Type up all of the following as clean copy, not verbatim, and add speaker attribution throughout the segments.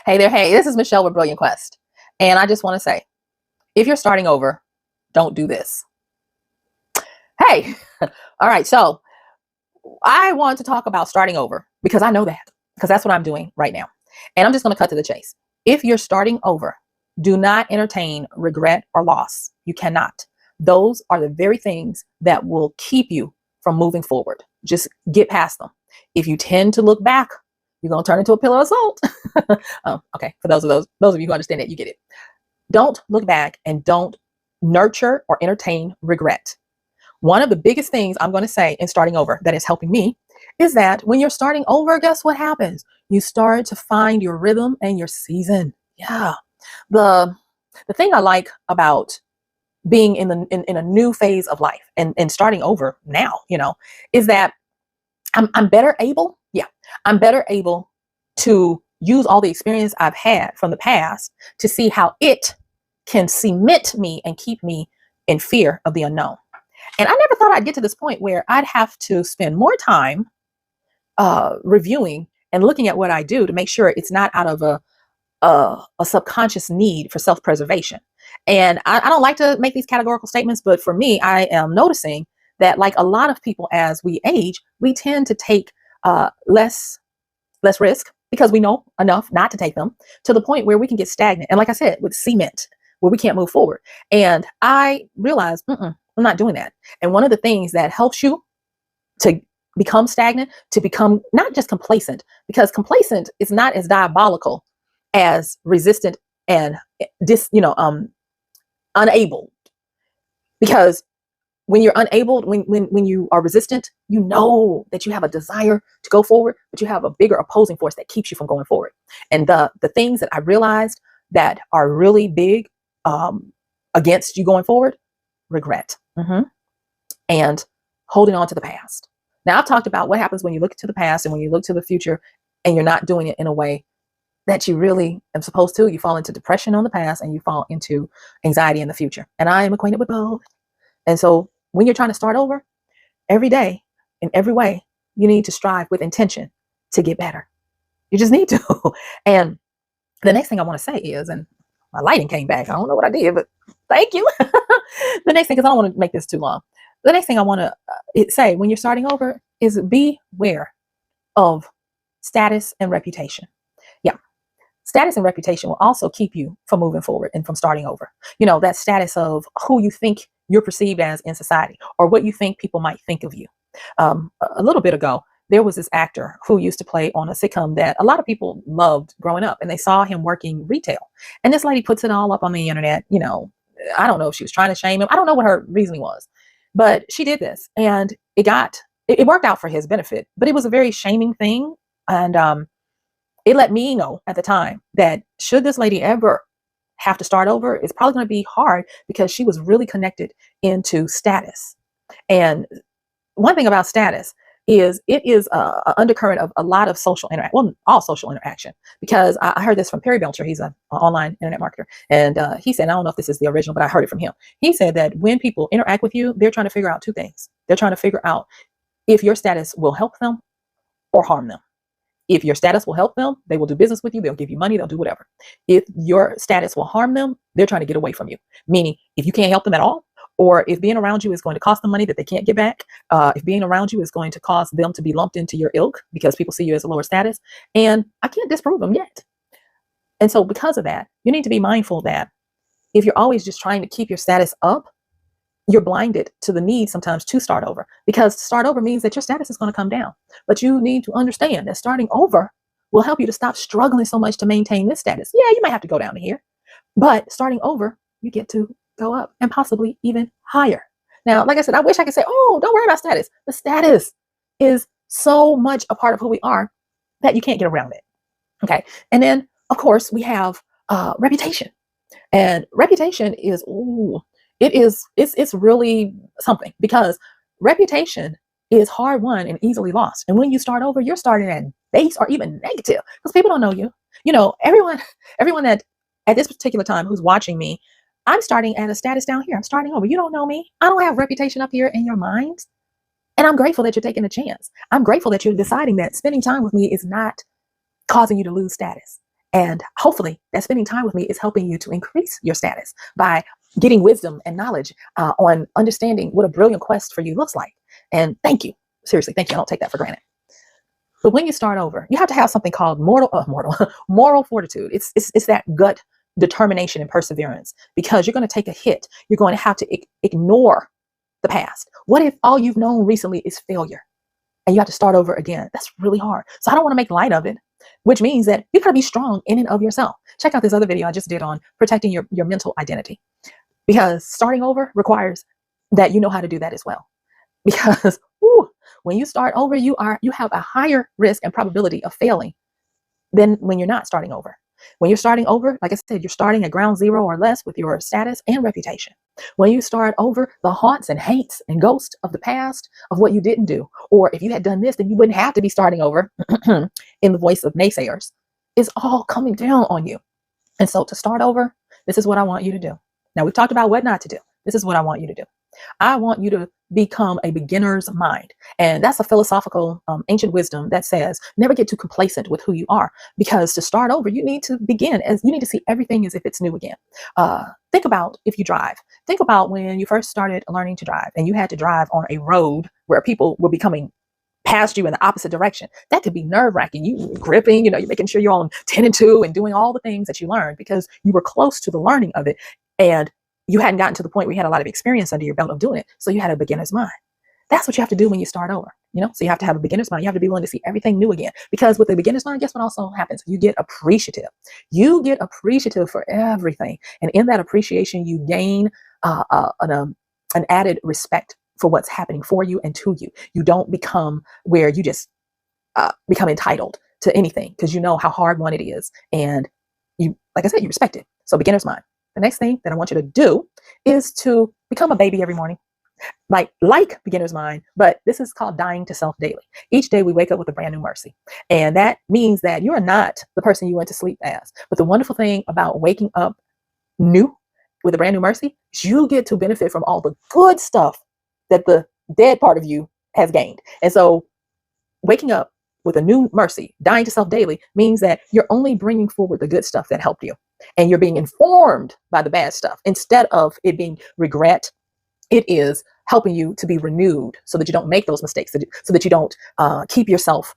Speaker 1: Hey there, hey, this is Michelle with Brilliant Quest. And I just want to say, if you're starting over, don't do this. Hey, all right, so I want to talk about starting over because I know that, because that's what I'm doing right now. And I'm just going to cut to the chase. If you're starting over, do not entertain regret or loss. You cannot. Those are the very things that will keep you from moving forward. Just get past them. If you tend to look back, you're going to turn into a pillar of salt. Oh, okay. For those of you who understand it, you get it. Don't look back and don't nurture or entertain regret. One of the biggest things I'm going to say in starting over that is helping me is that when you're starting over, guess what happens? You start to find your rhythm and your season. Yeah. The thing I like about being in a new phase of life and starting over now, is that I'm better able. Yeah. I'm better able to use all the experience I've had from the past to see how it can cement me and keep me in fear of the unknown. And I never thought I'd get to this point where I'd have to spend more time reviewing and looking at what I do to make sure it's not out of a subconscious need for self-preservation. And I don't like to make these categorical statements, but for me, I am noticing that, like a lot of people, as we age, we tend to take less risk because we know enough not to take them, to the point where we can get stagnant. And like I said, with cement, where we can't move forward. And I realized, I'm not doing that. And one of the things that helps you to become stagnant, to become not just complacent, because complacent is not as diabolical as resistant and unable. Because when you're unable, when you are resistant, you know that you have a desire to go forward, but you have a bigger opposing force that keeps you from going forward. And the things that I realized that are really big against you going forward: regret, and holding on to the past. Now, I've talked about what happens when you look to the past and when you look to the future and you're not doing it in a way that you really are supposed to. You fall into depression on the past and you fall into anxiety in the future. And I am acquainted with both. And so when you're trying to start over, every day, in every way, you need to strive with intention to get better. You just need to. And the next thing I want to say is, and my lighting came back. I don't know what I did, but thank you. The next thing, because I don't want to make this too long. The next thing I want to say when you're starting over is beware of status and reputation. Yeah. Status and reputation will also keep you from moving forward and from starting over. That status of who you think you're perceived as in society, or what you think people might think of you. A little bit ago, there was this actor who used to play on a sitcom that a lot of people loved growing up, and they saw him working retail. And this lady puts it all up on the internet. I don't know if she was trying to shame him. I don't know what her reasoning was, but she did this, and it worked out for his benefit, but it was a very shaming thing. And it let me know at the time that should this lady ever have to start over, it's probably going to be hard, because she was really connected into status. And one thing about status is it is an undercurrent of a lot of social interaction. Well, all social interaction, because I heard this from Perry Belcher. He's an online internet marketer. And he said, I don't know if this is the original, but I heard it from him. He said that when people interact with you, they're trying to figure out two things. They're trying to figure out if your status will help them or harm them. If your status will help them, they will do business with you. They'll give you money. They'll do whatever. If your status will harm them, they're trying to get away from you. Meaning, if you can't help them at all, or if being around you is going to cost them money that they can't get back, if being around you is going to cause them to be lumped into your ilk because people see you as a lower status, and I can't disprove them yet. And so because of that, you need to be mindful that if you're always just trying to keep your status up, you're blinded to the need sometimes to start over, because to start over means that your status is going to come down. But you need to understand that starting over will help you to stop struggling so much to maintain this status. Yeah, you might have to go down to here, but starting over, you get to go up and possibly even higher. Now, like I said, I wish I could say, oh, don't worry about status. The status is so much a part of who we are that you can't get around it. Okay. And then, of course, we have reputation. And reputation is, it's really something, because reputation is hard won and easily lost. And when you start over, you're starting at base or even negative, because people don't know you. Everyone that at this particular time who's watching me, I'm starting at a status down here. I'm starting over. You don't know me. I don't have reputation up here in your minds. And I'm grateful that you're taking a chance. I'm grateful that you're deciding that spending time with me is not causing you to lose status. And hopefully that spending time with me is helping you to increase your status by getting wisdom and knowledge on understanding what a brilliant quest for you looks like. And thank you. Seriously, thank you. I don't take that for granted. But when you start over, you have to have something called moral fortitude. It's that gut determination and perseverance, because you're going to take a hit. You're going to have to ignore the past. What if all you've known recently is failure and you have to start over again? That's really hard. So I don't want to make light of it, which means that you got to be strong in and of yourself. Check out this other video I just did on protecting your mental identity, because starting over requires that you know how to do that as well. Because when you start over, you have a higher risk and probability of failing than when you're not starting over. When you're starting over, like I said, you're starting at ground zero or less with your status and reputation. When you start over, the haunts and hates and ghosts of the past of what you didn't do, or if you had done this, then you wouldn't have to be starting over in the voice of naysayers, is all coming down on you. And so to start over, this is what I want you to do. Now, we've talked about what not to do. This is what I want you to do. I want you to become a beginner's mind. And that's a philosophical ancient wisdom that says never get too complacent with who you are, because to start over, you need to begin as you need to see everything as if it's new again. Think about if you drive. Think about when you first started learning to drive and you had to drive on a road where people were becoming past you in the opposite direction. That could be nerve-wracking. You gripping, you're making sure you're on 10 and 2 and doing all the things that you learned because you were close to the learning of it. And you hadn't gotten to the point where you had a lot of experience under your belt of doing it. So you had a beginner's mind. That's what you have to do when you start over, So you have to have a beginner's mind. You have to be willing to see everything new again. Because with a beginner's mind, guess what also happens? You get appreciative. You get appreciative for everything. And in that appreciation, you gain an added respect for what's happening for you and to you. You don't become where you just become entitled to anything because you know how hard one it is. And you, like I said, you respect it. So beginner's mind. The next thing that I want you to do is to become a baby every morning. Like beginner's mind, but this is called dying to self daily. Each day we wake up with a brand new mercy. And that means that you are not the person you went to sleep as. But the wonderful thing about waking up new with a brand new mercy is you get to benefit from all the good stuff that the dead part of you has gained. And so waking up with a new mercy, dying to self daily, means that you're only bringing forward the good stuff that helped you. And you're being informed by the bad stuff. Instead of it being regret, it is helping you to be renewed so that you don't make those mistakes, so that you don't keep yourself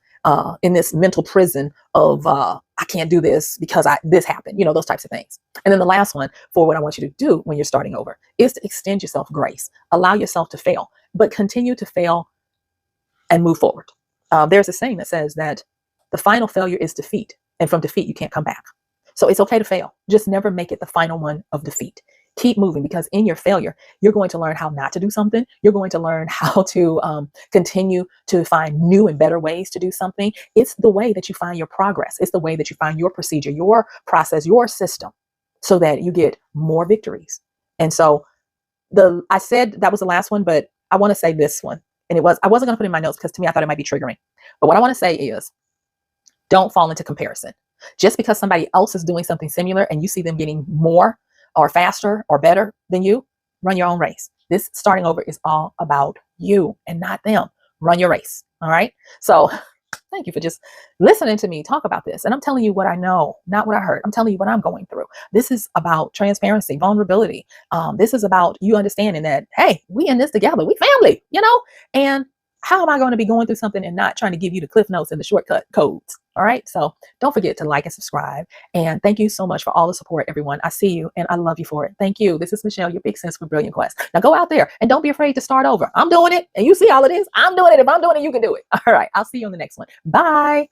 Speaker 1: in this mental prison of, I can't do this because this happened, those types of things. And then the last one for what I want you to do when you're starting over is to extend yourself grace. Allow yourself to fail, but continue to fail and move forward. There's a saying that says that the final failure is defeat, and from defeat, you can't come back. So it's okay to fail. Just never make it the final one of defeat. Keep moving, because in your failure, you're going to learn how not to do something. You're going to learn how to continue to find new and better ways to do something. It's the way that you find your progress. It's the way that you find your procedure, your process, your system, so that you get more victories. And so I said that was the last one, but I want to say this one. And I wasn't going to put it in my notes because to me, I thought it might be triggering. But what I want to say is, don't fall into comparison. Just because somebody else is doing something similar and you see them getting more or faster or better than you, run your own race. This starting over is all about you and not them. Run your race. All right. So thank you for just listening to me talk about this. And I'm telling you what I know, not what I heard. I'm telling you what I'm going through. This is about transparency, vulnerability. This is about you understanding that, hey, we in this together. We family, and how am I going to be going through something and not trying to give you the cliff notes and the shortcut codes? All right. So don't forget to like and subscribe. And thank you so much for all the support, everyone. I see you and I love you for it. Thank you. This is Michelle, your big sis for Brilliant Quest. Now go out there and don't be afraid to start over. I'm doing it. And you see all it is. I'm doing it. If I'm doing it, you can do it. All right. I'll see you on the next one. Bye.